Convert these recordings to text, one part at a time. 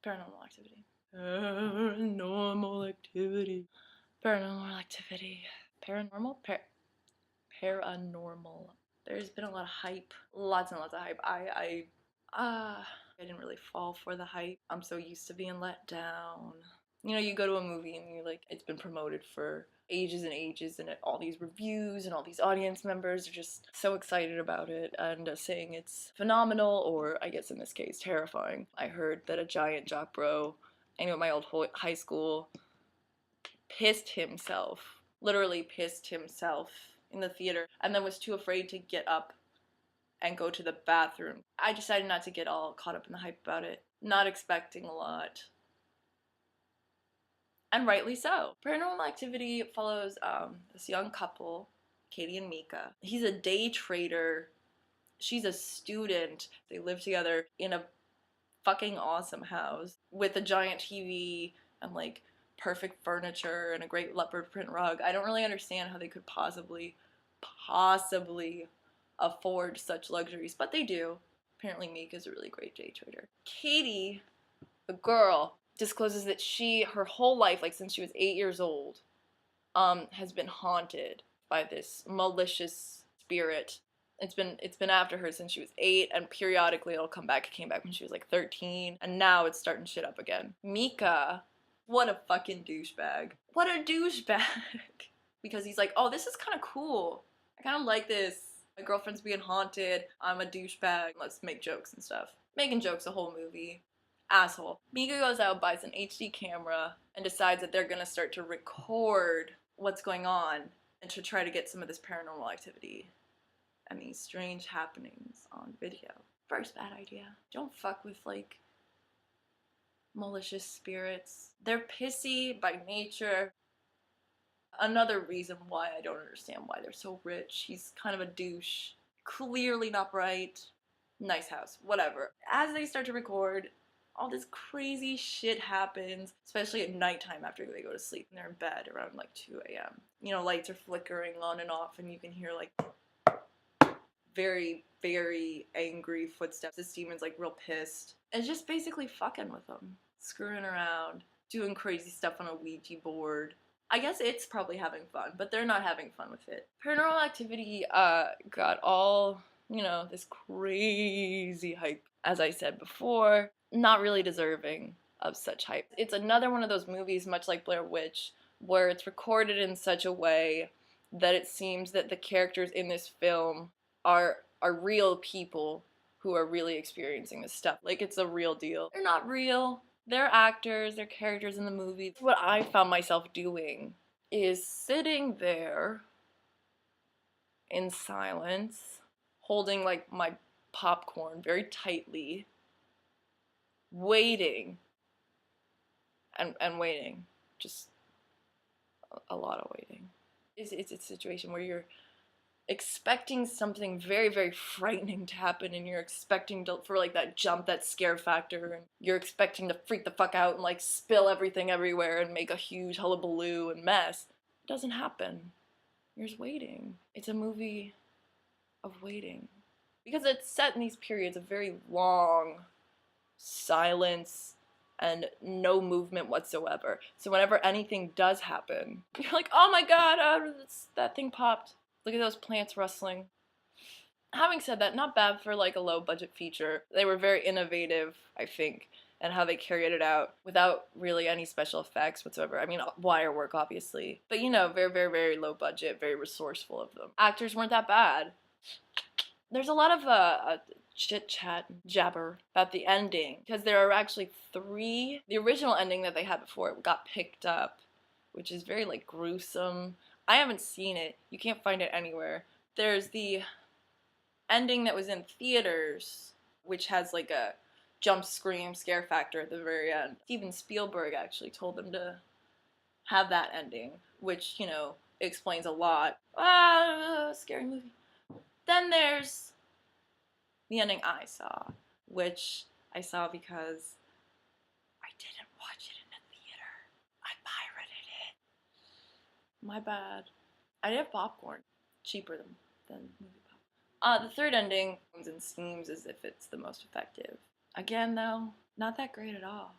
Paranormal Activity. Paranormal Activity. Paranormal Activity. Paranormal. There's been a lot of hype. Lots and lots of hype. I didn't really fall for the hype. I'm so used to being let down. You know, you go to a movie and you're like, it's been promoted for ages and ages, and all these reviews and all these audience members are just so excited about it and saying it's phenomenal, or I guess in this case, terrifying. I heard that a giant jock bro, I knew at my old high school, pissed himself, literally pissed himself in the theater, and then was too afraid to get up and go to the bathroom. I decided not to get all caught up in the hype about it, not expecting a lot. And rightly so. Paranormal Activity follows this young couple, Katie and Mika. He's a day trader. She's a student. They live together in a fucking awesome house with a giant TV and like perfect furniture and a great leopard print rug. I don't really understand how they could possibly afford such luxuries, but they do. Apparently Mika's a really great day trader. Katie, the girl, discloses that her whole life, like since she was 8 years old, has been haunted by this malicious spirit. It's been after her since she was 8, and periodically it'll come back. It came back when she was like 13, and now it's starting shit up again. Mika, what a fucking douchebag. What a douchebag. Because he's like, oh, this is kind of cool. I kind of like this. My girlfriend's being haunted. I'm a douchebag. Let's make jokes and stuff. Making jokes the whole movie. Asshole. Mika goes out, buys an HD camera, and decides that they're gonna start to record what's going on and to try to get some of this paranormal activity and these strange happenings on video. First bad idea. Don't fuck with, like, malicious spirits. They're pissy by nature. Another reason why I don't understand why they're so rich. He's kind of a douche. Clearly not bright. Nice house. Whatever. As they start to record, all this crazy shit happens, especially at nighttime after they go to sleep and they're in bed around like 2 a.m. You know, lights are flickering on and off and you can hear like very, very angry footsteps. This demon's like real pissed. And just basically fucking with them. Screwing around, doing crazy stuff on a Ouija board. I guess it's probably having fun, but they're not having fun with it. Paranormal Activity got all, you know, this crazy hype. As I said before, not really deserving of such hype. It's another one of those movies, much like Blair Witch, where it's recorded in such a way that it seems that the characters in this film are real people who are really experiencing this stuff. Like, it's a real deal. They're not real. They're actors, they're characters in the movie. What I found myself doing is sitting there in silence, holding like my popcorn very tightly, waiting and waiting, just a lot of waiting. It's a situation where you're expecting something very, very frightening to happen, and you're expecting for like that jump, that scare factor, and you're expecting to freak the fuck out and like spill everything everywhere and make a huge hullabaloo and mess. It doesn't happen. You're just waiting. It's a movie of waiting. Because it's set in these periods of very long silence and no movement whatsoever. So whenever anything does happen, you're like, oh my god, that thing popped. Look at those plants rustling. Having said that, not bad for like a low budget feature. They were very innovative, I think, and how they carried it out without really any special effects whatsoever. I mean, wire work, obviously. But you know, very, very, very low budget, very resourceful of them. Actors weren't that bad. There's a lot of chit-chat, jabber about the ending, because there are actually 3. The original ending that they had before it got picked up, which is very like gruesome. I haven't seen it. You can't find it anywhere. There's the ending that was in theaters, which has like a jump scream scare factor at the very end. Steven Spielberg actually told them to have that ending, which, you know, explains a lot. Scary movie. Then there's the ending I saw, which I saw because I didn't watch it in the theater. I pirated it. My bad. I did have popcorn. Cheaper than movie popcorn. The third ending comes and seems as if it's the most effective. Again, though, not that great at all.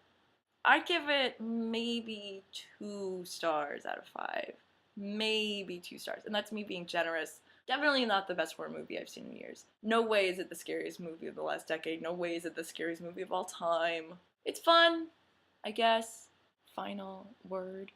I'd give it maybe 2 stars out of 5. Maybe 2 stars. And that's me being generous. Definitely not the best horror movie I've seen in years. No way is it the scariest movie of the last decade. No way is it the scariest movie of all time. It's fun, I guess. Final word.